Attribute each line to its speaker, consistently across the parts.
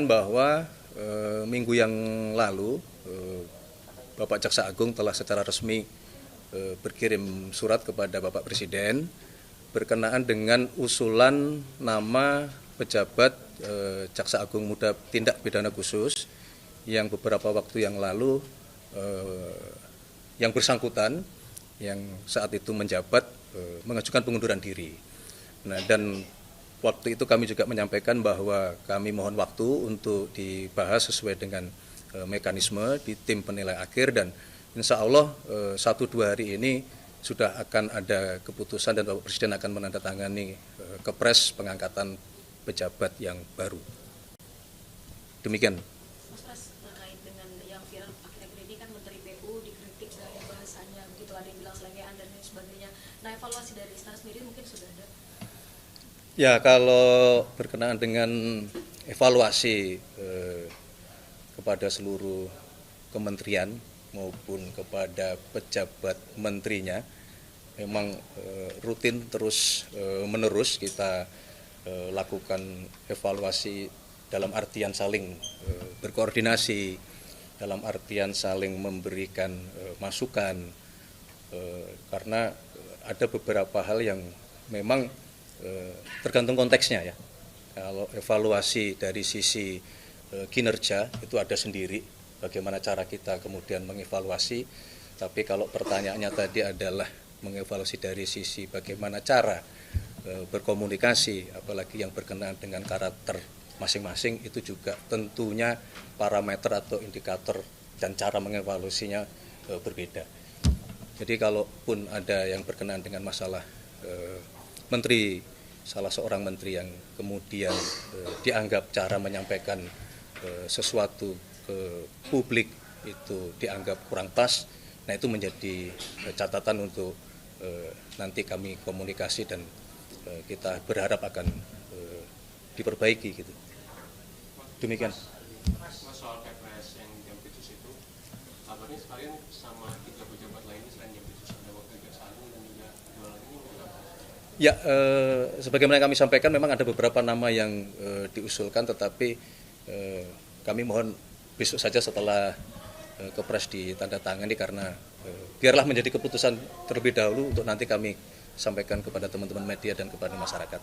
Speaker 1: bahwa minggu yang lalu Bapak Jaksa Agung telah secara resmi berkirim surat kepada Bapak Presiden berkenaan dengan usulan nama pejabat Jaksa Agung Muda Tindak Pidana Khusus yang beberapa waktu yang lalu yang bersangkutan yang saat itu menjabat mengajukan pengunduran diri. Nah, dan waktu itu kami juga menyampaikan bahwa kami mohon waktu untuk dibahas sesuai dengan mekanisme di tim penilai akhir, dan insya Allah 1-2 hari ini sudah akan ada keputusan dan Bapak Presiden akan menandatangani kepres pengangkatan pejabat yang baru. Demikian.
Speaker 2: Mas, terkait dengan yang viral akhir-akhir ini kan Menteri PU dikritik gaya bahasanya, begitu ada yang bilang selengean dan lain sebagainya. Nah, evaluasi dari Istana sendiri mungkin sudah ada?
Speaker 1: Ya, kalau berkenaan dengan evaluasi kepada seluruh kementerian maupun kepada pejabat menterinya, memang rutin terus menerus kita lakukan evaluasi dalam artian saling berkoordinasi, dalam artian saling memberikan masukan, karena ada beberapa hal yang memang tergantung konteksnya ya. Kalau evaluasi dari sisi kinerja itu ada sendiri, bagaimana cara kita kemudian mengevaluasi. Tapi kalau pertanyaannya tadi adalah mengevaluasi dari sisi bagaimana cara berkomunikasi, apalagi yang berkenaan dengan karakter masing-masing, itu juga tentunya parameter atau indikator dan cara mengevaluasinya berbeda. Jadi kalaupun ada yang berkenaan dengan masalah menteri, salah seorang menteri yang kemudian dianggap cara menyampaikan sesuatu ke publik itu dianggap kurang pas, nah itu menjadi catatan untuk nanti kami komunikasi dan kita berharap akan diperbaiki gitu. Demikian.
Speaker 3: Mas, soal Kepres yang Jampitsus itu, kabarnya sekalian sama 3 pejabat lainnya selain Jampitsus, ada Wakil Jaksa Agung dan juga 2 lagi ini berapa?
Speaker 1: Ya, sebagaimana kami sampaikan memang ada beberapa nama yang diusulkan, tetapi kami mohon besok saja setelah Kepres ditandatangani, karena biarlah menjadi keputusan terlebih dahulu untuk nanti kami sampaikan kepada teman-teman media dan kepada masyarakat.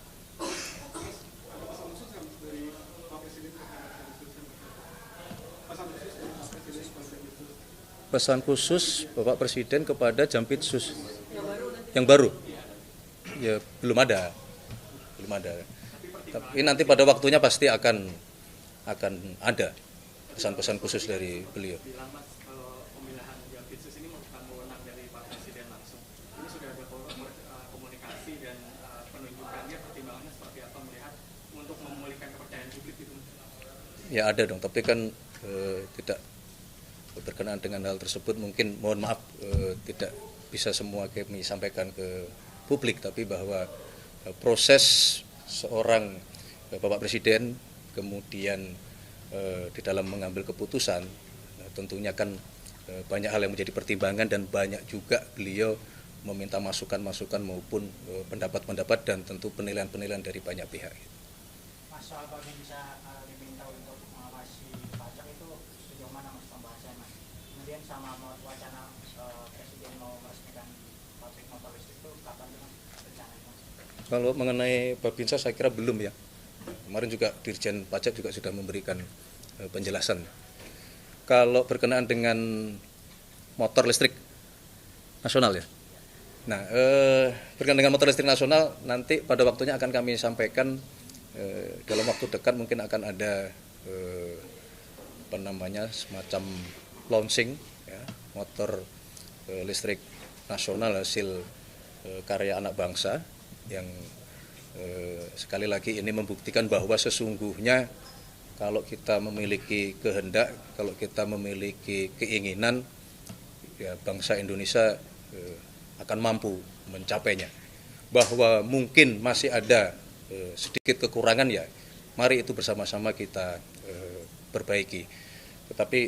Speaker 1: Pesan khusus Bapak Presiden kepada Jampitsus yang baru? Ya belum ada. Tapi nanti pada waktunya pasti akan ada pesan-pesan khusus dari beliau.
Speaker 4: Kalau pemilihan Jampitsus ini bukan wewenang dari Pak Presiden langsung. Ini sudah ada komunikasi dan penunjukannya, pertimbangannya seperti apa melihat untuk memulihkan kepercayaan publik itu?
Speaker 1: Ya ada dong, tapi kan tidak berkenaan dengan hal tersebut. Mungkin mohon maaf tidak bisa semua kami sampaikan ke publik, tapi bahwa proses seorang Bapak Presiden kemudian di dalam mengambil keputusan tentunya kan banyak hal yang menjadi pertimbangan, dan banyak juga beliau meminta masukan-masukan maupun pendapat-pendapat dan tentu penilaian-penilaian dari banyak pihak.
Speaker 5: Mas, soal bisa diminta untuk mengawasi pajak itu sejauh mana Mas pembahasannya, Mas? Kemudian sama wacana Presiden mau meresmikan pabrik motor listrik itu kapan Mas rencananya, Mas?
Speaker 1: Kalau mengenai Babinsa saya kira belum ya. Kemarin juga Dirjen Pajak juga sudah memberikan penjelasan. Kalau berkenaan dengan motor listrik nasional ya. Nah, berkenaan dengan motor listrik nasional nanti pada waktunya akan kami sampaikan dalam waktu dekat. Mungkin akan ada semacam launching ya, motor listrik nasional hasil karya anak bangsa yang sekali lagi ini membuktikan bahwa sesungguhnya kalau kita memiliki kehendak, kalau kita memiliki keinginan, ya bangsa Indonesia akan mampu mencapainya. Bahwa mungkin masih ada sedikit kekurangan, ya mari itu bersama-sama kita perbaiki. Tetapi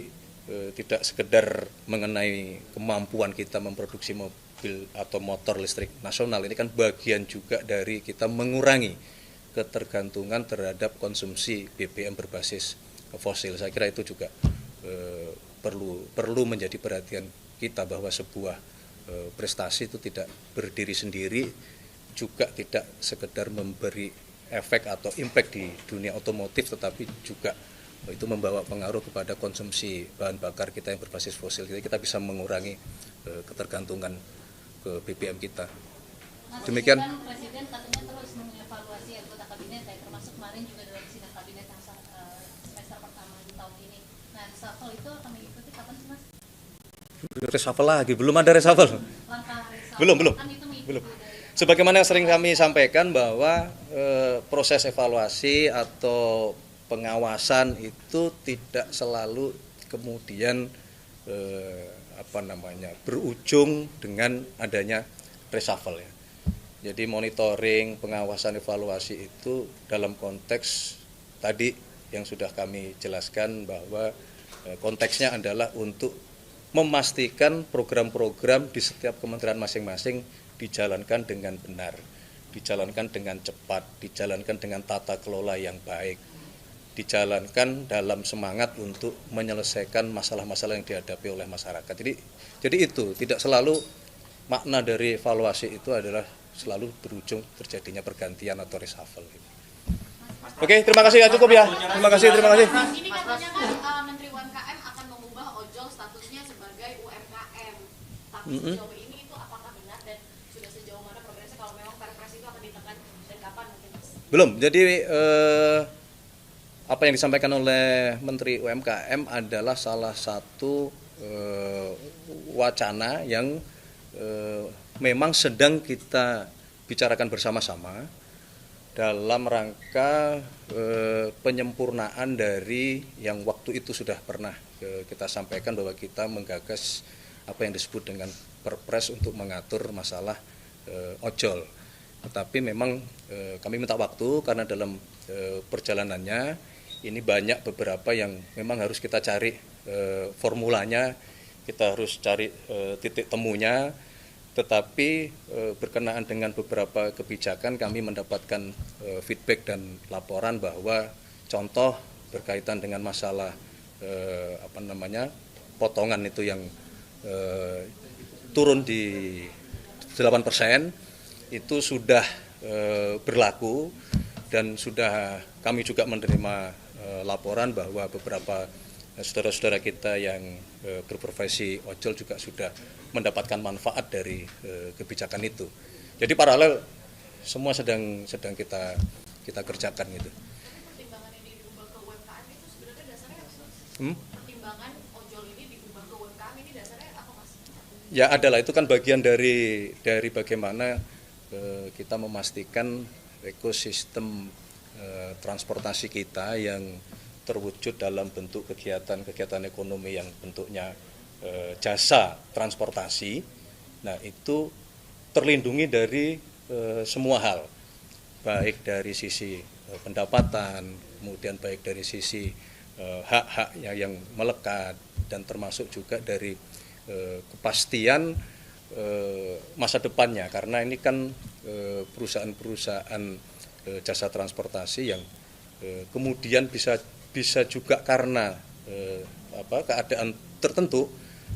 Speaker 1: tidak sekedar mengenai kemampuan kita memproduksi mobil atau motor listrik nasional, ini kan bagian juga dari kita mengurangi ketergantungan terhadap konsumsi BBM berbasis fosil. Saya kira itu juga perlu menjadi perhatian kita bahwa sebuah prestasi itu tidak berdiri sendiri, juga tidak sekedar memberi efek atau impact di dunia otomotif, tetapi juga itu membawa pengaruh kepada konsumsi bahan bakar kita yang berbasis fosil. Jadi kita bisa mengurangi ketergantungan ke BBM kita.
Speaker 6: Mas,
Speaker 1: Demikian.
Speaker 6: kan Presiden katanya terus mengevaluasi anggota kabinet, termasuk kemarin juga dalam sidang kabinet yang semester pertama di tahun ini. Nah, reshuffle itu akan mengikuti kapan sih, Mas?
Speaker 1: Reshuffle lagi, belum ada reshuffle.
Speaker 6: Langkah reshuffle
Speaker 1: Belum.
Speaker 6: kan itu mengikuti
Speaker 1: Belum.
Speaker 6: dari
Speaker 1: Sebagaimana yang sering kami sampaikan bahwa proses evaluasi atau pengawasan itu tidak selalu kemudian berujung dengan adanya reshuffle ya. Jadi monitoring, pengawasan, evaluasi itu dalam konteks tadi yang sudah kami jelaskan bahwa konteksnya adalah untuk memastikan program-program di setiap kementerian masing-masing dijalankan dengan benar, dijalankan dengan cepat, dijalankan dengan tata kelola yang baik, dijalankan dalam semangat untuk menyelesaikan masalah-masalah yang dihadapi oleh masyarakat. Jadi itu tidak selalu makna dari evaluasi itu adalah selalu berujung terjadinya pergantian atau reshuffle. Oke, terima kasih ya, cukup ya. Terima kasih.
Speaker 2: Ini katanya kan Menteri UMKM akan mengubah ojol statusnya sebagai UMKM. Tapi sejauh ini itu apakah benar dan sudah sejauh mana progresnya kalau memang Perpres itu akan ditekan dan kapan mungkin, Mas?
Speaker 1: Belum. Jadi apa yang disampaikan oleh Menteri UMKM adalah salah satu wacana yang memang sedang kita bicarakan bersama-sama dalam rangka penyempurnaan dari yang waktu itu sudah pernah kita sampaikan bahwa kita menggagas apa yang disebut dengan Perpres untuk mengatur masalah ojol. Tetapi memang kami minta waktu karena dalam perjalanannya ini banyak beberapa yang memang harus kita cari formulanya, kita harus cari titik temunya. Tetapi berkenaan dengan beberapa kebijakan kami mendapatkan feedback dan laporan bahwa contoh berkaitan dengan masalah potongan itu yang turun di 8% itu sudah berlaku dan sudah kami juga menerima laporan bahwa beberapa saudara-saudara kita yang berprofesi ojol juga sudah mendapatkan manfaat dari kebijakan itu. Jadi paralel semua sedang kita kerjakan gitu.
Speaker 2: Pertimbangan ini diubah ke UMKM itu sebenarnya dasarnya apa, Mas? Pertimbangan ojol ini diubah ke UMKM ini dasarnya apa, Mas?
Speaker 1: Ya adalah, itu kan bagian dari bagaimana kita memastikan ekosistem transportasi kita yang terwujud dalam bentuk kegiatan ekonomi yang bentuknya jasa transportasi. Nah, itu terlindungi dari semua hal, baik dari sisi pendapatan, kemudian baik dari sisi hak-haknya yang melekat, dan termasuk juga dari kepastian masa depannya, karena ini kan perusahaan-perusahaan jasa transportasi yang kemudian bisa juga karena keadaan tertentu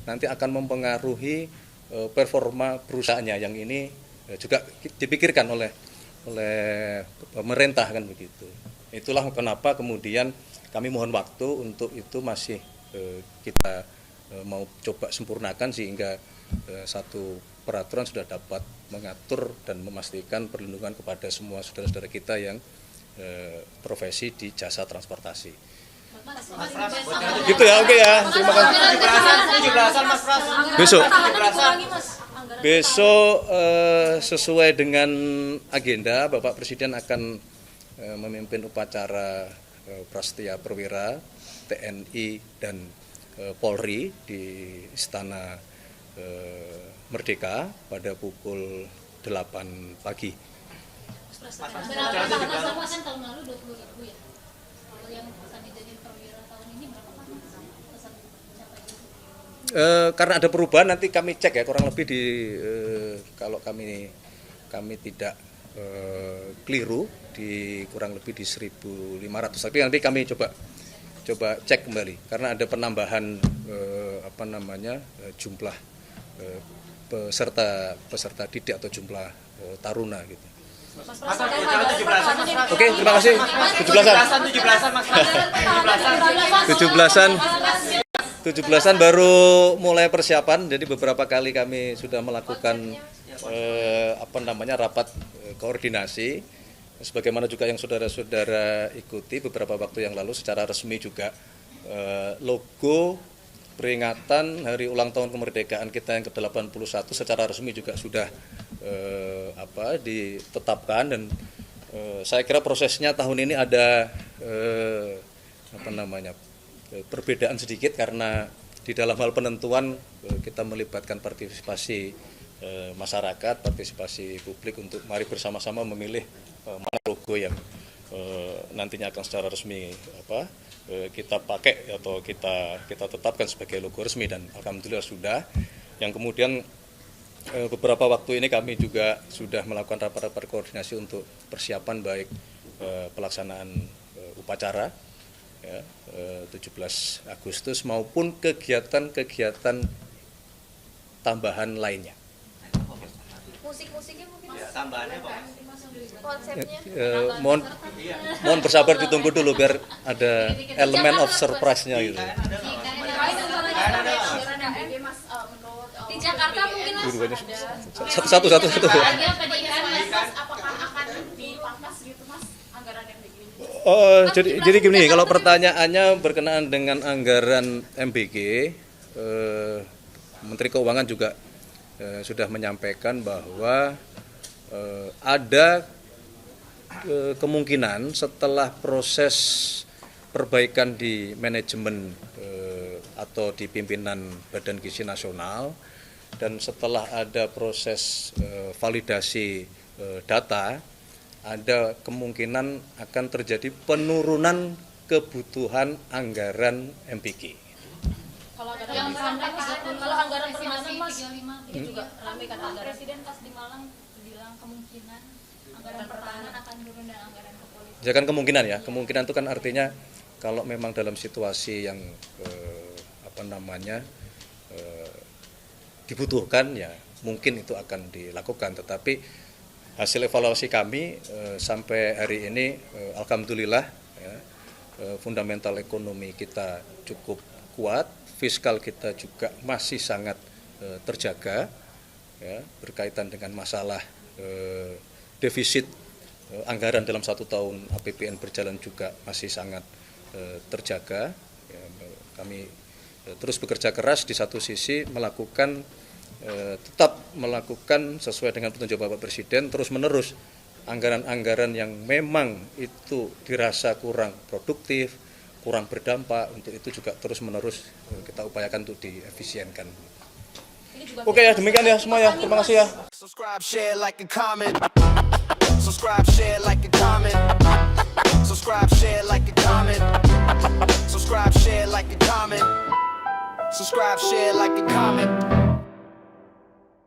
Speaker 1: nanti akan mempengaruhi performa perusahaannya, yang ini juga dipikirkan oleh pemerintah kan begitu. Itulah kenapa kemudian kami mohon waktu untuk itu, masih kita mau coba sempurnakan sehingga satu peraturan sudah dapat mengatur dan memastikan perlindungan kepada semua saudara-saudara kita yang profesi di jasa transportasi. Gitu ya, oke ya. Terima kasih.
Speaker 4: 17-an Mas Pras.
Speaker 1: Besok sesuai dengan agenda, Bapak Presiden akan memimpin upacara Prasetya Perwira TNI dan Polri di Istana Merdeka pada pukul 8 pagi.
Speaker 6: Berapa Pak? Mas kan tahun lalu 20.000 ya. Kalau yang akan dijadiin perwira tahun ini berapa Pak? Pesan siapa itu?
Speaker 1: Karena ada perubahan, nanti kami cek ya, kurang lebih kalau kami tidak keliru, di kurang lebih di 1.500. Tapi nanti kami coba coba cek kembali karena ada penambahan jumlah peserta didik atau jumlah taruna gitu.
Speaker 6: Mas
Speaker 7: Mas,
Speaker 6: Pras,
Speaker 7: bicara 17-an, Mas Pras.
Speaker 1: Oke, terima kasih.
Speaker 7: 17-an, Mas Pras.
Speaker 1: 17-an 17-an baru mulai persiapan, jadi beberapa kali kami sudah melakukan rapat koordinasi. Sebagaimana juga yang saudara-saudara ikuti beberapa waktu yang lalu secara resmi juga logo peringatan hari ulang tahun kemerdekaan kita yang ke-81 secara resmi juga sudah ditetapkan dan saya kira prosesnya tahun ini ada perbedaan sedikit karena di dalam hal penentuan kita melibatkan partisipasi masyarakat, partisipasi publik untuk mari bersama-sama memilih mana logo yang nantinya akan secara resmi kita pakai atau kita tetapkan sebagai logo resmi dan alhamdulillah sudah. Yang kemudian beberapa waktu ini kami juga sudah melakukan rapat-rapat koordinasi untuk persiapan baik pelaksanaan upacara 17 Agustus maupun kegiatan-kegiatan tambahan lainnya.
Speaker 2: Musik-musiknya mungkin
Speaker 7: Ya, tambahannya Pak.
Speaker 2: konsepnya
Speaker 1: Mohon bersabar ditunggu dulu biar ada elemen of surprise-nya gitu.
Speaker 2: di Jakarta mungkin Mas
Speaker 1: Dua-duanya
Speaker 2: ada
Speaker 1: satu.
Speaker 2: Mas, apakah akan dipangkas gitu Mas anggaran yang begini?
Speaker 1: Jadi gini, kalau pertanyaannya berkenaan dengan anggaran MBG, Menteri Keuangan juga sudah menyampaikan bahwa ada kemungkinan setelah proses perbaikan di manajemen atau di pimpinan Badan Gizi Nasional dan setelah ada proses validasi data, ada kemungkinan akan terjadi penurunan kebutuhan anggaran MBG.
Speaker 2: Kalau
Speaker 6: Yang sampai
Speaker 2: kalau anggaran pertahanan Mas
Speaker 6: 35
Speaker 2: itu juga ramai kan anggaran.
Speaker 6: Presiden pas di Malang bilang kemungkinan anggaran pertahanan akan turun dan anggaran kepolisian.
Speaker 1: Jangan kemungkinan ya, kemungkinan itu kan artinya kalau memang dalam situasi yang dibutuhkan ya mungkin itu akan dilakukan. Tetapi hasil evaluasi kami sampai hari ini alhamdulillah ya, fundamental ekonomi kita cukup kuat, fiskal kita juga masih sangat terjaga ya, berkaitan dengan masalah defisit anggaran dalam 1 tahun APBN berjalan juga masih sangat terjaga ya, kami terus bekerja keras di satu sisi melakukan tetap melakukan sesuai dengan petunjuk Bapak Presiden terus menerus anggaran-anggaran yang memang itu dirasa kurang produktif, kurang berdampak, untuk itu juga terus menerus kita upayakan untuk diefisienkan. Oke ya, demikian ya semua ya. Terima kasih ya.
Speaker 8: Subscribe, share, like, and comment. Subscribe, share, like, and comment.